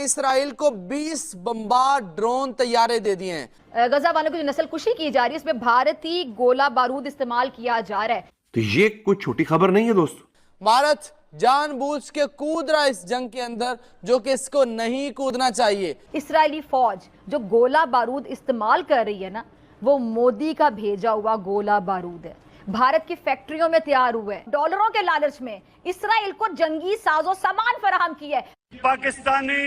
اسرائیل کو 20 بمبار ڈرون طیارے دے دیے ہیں۔ غزہ والوں کی جو نسل کشی کی جا رہی ہے اس میں بھارتی گولہ بارود استعمال کیا جا رہا ہے۔ تو یہ کوئی چھوٹی خبر نہیں ہے دوستو۔ بھارت جان بوجھ کے کود رہا اس جنگ کے اندر جو کہ اس کو نہیں کودنا چاہیے۔ اسرائیلی فوج جو گولہ بارود استعمال کر رہی ہے نا، وہ مودی کا بھیجا ہوا گولہ بارود ہے، بھارت کی فیکٹریوں میں تیار ہوئے ہیں، ڈالروں کے لالچ میں اسرائیل کو جنگی ساز و سامان فراہم کی ہے۔ پاکستانی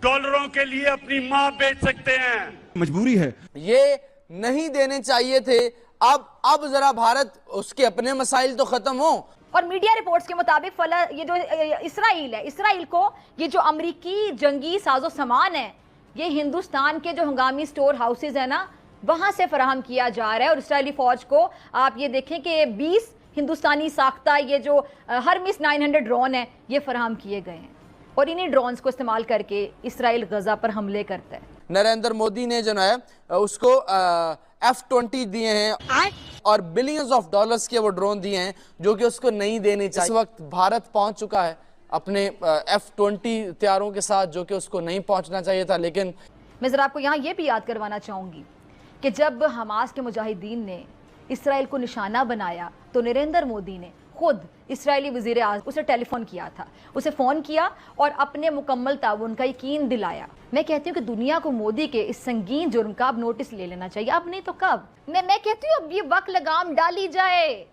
ڈالروں کے لیے اپنی ماں بیچ سکتے ہیں، مجبوری ہے۔ یہ نہیں دینے چاہیے تھے۔ اب ذرا بھارت اس کے اپنے مسائل تو ختم ہوں۔ اور میڈیا رپورٹس کے مطابق یہ جو اسرائیل ہے، اسرائیل کو یہ جو امریکی جنگی ساز و سامان ہے یہ ہندوستان کے جو ہنگامی سٹور ہاؤسز ہیں نا وہاں سے فراہم کیا جا رہا ہے۔ اور اسرائیلی فوج کو آپ یہ دیکھیں کہ 20 ہندوستانی ساختہ یہ جو ہرمس 900 ڈرون ہیں یہ فراہم کیے گئے ہیں، اور انہی ڈرونز کو استعمال کر کے اسرائیل غزہ پر حملے کرتا ہے۔ نریندر مودی نے جو ہے اس کو F-20 دیے ہیں اور بلینز آف ڈالرز کے وہ ڈرون دیے ہیں جو کہ اس کو نہیں دینے چاہیے۔ اس وقت بھارت پہنچ چکا ہے اپنے F-20 طیاروں کے ساتھ جو کہ اس کو نہیں پہنچنا چاہیے تھا، لیکن میں ذرا آپ کو یہاں یہ بھی یاد کروانا چاہوں گی کہ جب حماس کے مجاہدین نے اسرائیل کو نشانہ بنایا تو نریندر مودی نے خود اسرائیلی وزیر اعظم اسے ٹیلی فون کیا تھا، اسے فون کیا اور اپنے مکمل تعاون کا یقین دلایا۔ میں کہتی ہوں کہ دنیا کو مودی کے اس سنگین جرم کا اب نوٹس لے لینا چاہیے، اب نہیں تو کب۔ میں کہتی ہوں اب یہ وقت لگام ڈالی جائے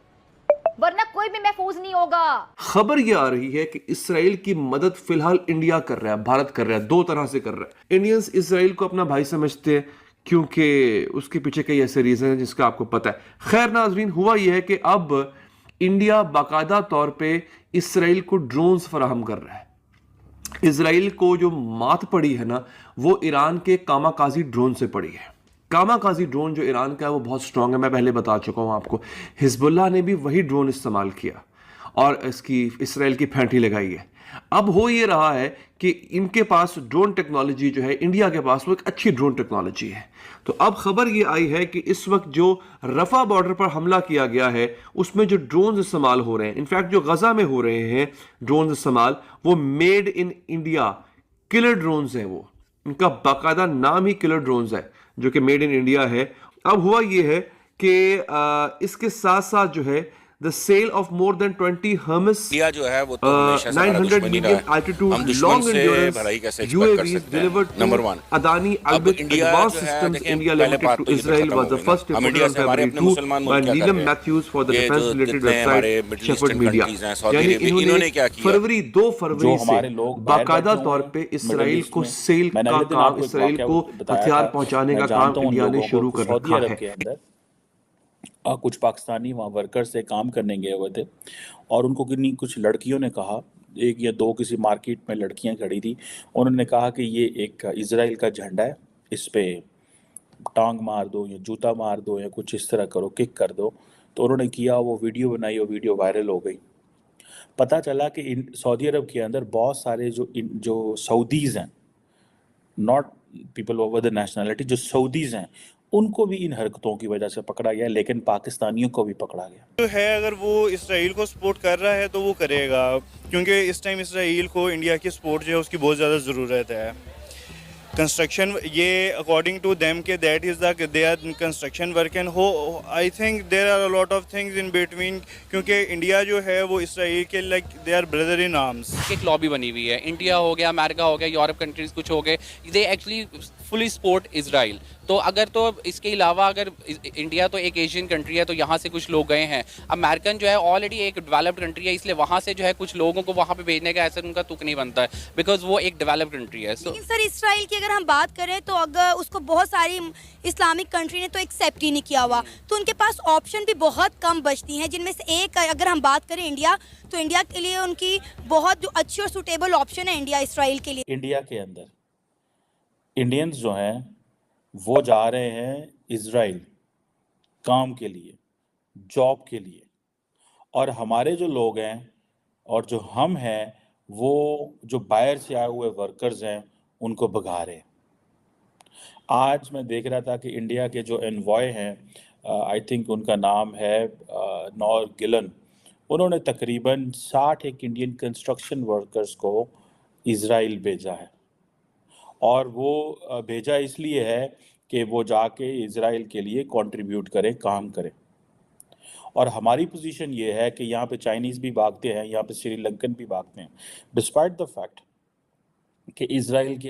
ورنہ کوئی بھی محفوظ نہیں ہوگا۔ خبر یہ آ رہی ہے کہ اسرائیل کی مدد فی الحال انڈیا کر رہا ہے، بھارت کر رہا ہے، دو طرح سے کر رہا ہے۔ انڈینز اسرائیل کو اپنا بھائی سمجھتے ہیں کیونکہ اس کے پیچھے کئی ایسے ریزن ہیں جس کا آپ کو پتہ ہے۔ خیر ناظرین، ہوا یہ ہے کہ اب انڈیا باقاعدہ طور پہ اسرائیل کو ڈرونز فراہم کر رہا ہے۔ اسرائیل کو جو مات پڑی ہے نا وہ ایران کے کاما کازی ڈرون سے پڑی ہے۔ کاما کازی ڈرون جو ایران کا ہے وہ بہت سٹرونگ ہے، میں پہلے بتا چکا ہوں آپ کو۔ حزب اللہ نے بھی وہی ڈرون استعمال کیا اور اس کی اسرائیل کی پھینٹی لگائی ہے۔ اب ہو یہ رہا ہے کہ ان کے پاس ڈرون ٹیکنالوجی جو ہے، انڈیا کے پاس وہ ایک اچھی ڈرون ٹیکنالوجی ہے۔ تو اب خبر یہ آئی ہے کہ اس وقت جو رفح بارڈر پر حملہ کیا گیا ہے اس میں جو ڈرونز استعمال ہو رہے ہیں، انفیکٹ جو غزہ میں ہو رہے ہیں ڈرونز استعمال، وہ made in India colour drones ہیں۔ وہ ان کا باقاعدہ نام ہی کلر ڈرونز ہے جو کہ میڈ ان انڈیا ہے۔ اب ہوا یہ ہے کہ اس کے ساتھ ساتھ جو ہے the sale of more than 20 Hermes جو ہے وہ تو ہمیشہ سے ہمارا 900 دشمنی million رہا ہے۔ altitude ہم دشمن long سے endurance بھلائی کیسے ایکسپیکٹ کر UAVs سکتے ہیں؟ delivered to نمبر 1 Adani اب Albert انڈیا Advanced جو ہے Systems دیکھیں India پہلے Limited بات to تو یہ Israel ختم was ہو the گئی نا۔ first ہم reported انڈیا on سے ہمارے February اپنے 2 مسلمان by ملک کیا کر Neelam رہے Matthews for the ہیں؟ defense یہ related جتنے ہمارے website middle Shepherd eastern Media۔ Countries ہیں، سعودی یعنی عربی، انہوں نے کیا کیا؟ فروری 2 فروری سے باقاعدہ طور پہ اسرائیل کو سیل کا کام، اسرائیل کو ہتھیار پہنچانے کا کام انڈیا نے شروع کر رکھا ہے۔ کچھ پاکستانی وہاں ورکر سے کام کرنے گئے ہوئے تھے اور ان کو کچھ لڑکیوں نے کہا، ایک یا دو کسی مارکیٹ میں لڑکیاں کھڑی تھی، انہوں نے کہا کہ یہ ایک اسرائیل کا جھنڈا ہے، اس پہ ٹانگ مار دو یا جوتا مار دو یا کچھ اس طرح کرو، کک کر دو۔ تو انہوں نے کیا، وہ ویڈیو بنائی، وہ ویڈیو وائرل ہو گئی۔ پتہ چلا کہ سعودی عرب کے اندر بہت سارے جو سعودیز ہیں، not people over the nationality, جو سعودیز ہیں ان کو بھی ان حرکتوں کی وجہ سے پکڑا گیا، لیکن پاکستانیوں کو بھی پکڑا گیا۔ جو ہے اگر وہ اسرائیل کو سپورٹ کر رہا ہے تو وہ کرے گا، کیونکہ اس ٹائم اسرائیل کو انڈیا کی سپورٹ جو ہے اس کی بہت زیادہ ضرورت ہے۔ کنسٹرکشن یہ اکارڈنگ ٹو دیم کہ that is the they are construction work and ہو I think there are a lot of things in between, کیونکہ انڈیا جو ہے وہ اسرائیل کے like they are brother in arms. ایک لابی بنی ہوئی ہے، انڈیا ہو گیا، امریکہ ہو گیا، یورپ کنٹریز کچھ ہو گئے، دے ایکچولی فلی سپورٹ اسرائیل۔ تو اگر تو اس کے علاوہ اگر انڈیا تو ایک ایشین کنٹری ہے تو یہاں سے کچھ لوگ گئے ہیں، امریکن جو ہے آلریڈی ایک ڈیولپڈ کنٹری ہے، اس لیے وہاں سے جو ہے کچھ لوگوں کو وہاں پہ بھیجنے کا ایسا ان کا تک نہیں بنتا ہے، بیکاز وہ ایک ڈیولپڈ کنٹری ہے۔ لیکن سر اسرائیل کی اگر ہم بات کریں تو اگر اس کو بہت ساری اسلامک کنٹری نے تو ایکسیپٹ ہی نہیں کیا ہوا، تو ان کے پاس آپشن بھی بہت کم بچتی ہیں، جن میں سے ایک اگر ہم بات کریں انڈیا، تو انڈیا کے لیے ان کی بہت جو اچھی اور سوٹیبل آپشن ہے انڈیا اسرائیل کے لیے۔ انڈیا کے اندر انڈینز جو ہیں وہ جا رہے ہیں اسرائیل کام کے لیے، جاب کے لیے، اور ہمارے جو لوگ ہیں اور جو ہم ہیں وہ جو باہر سے آئے ہوئے ورکرز ہیں ان کو بھگا رہے ہیں۔ آج میں دیکھ رہا تھا کہ انڈیا کے جو انوائے ہیں، آئی تھنک ان کا نام ہے نور گلن، انہوں نے تقریباً 60 انڈین کنسٹرکشن ورکرز کو اسرائیل بھیجا ہے۔ اور وہ بھیجا اس لیے ہے کہ وہ جا کے اسرائیل کے لیے کنٹریبیوٹ کریں، کام کریں. اور ہماری پوزیشن یہ ہے کہ یہاں پہ چائنیز بھی بھاگتے ہیں، یہاں پہ سری لنکن بھی بھاگتے ہیں، ڈسپائٹ دا فیکٹ کہ اسرائیل کے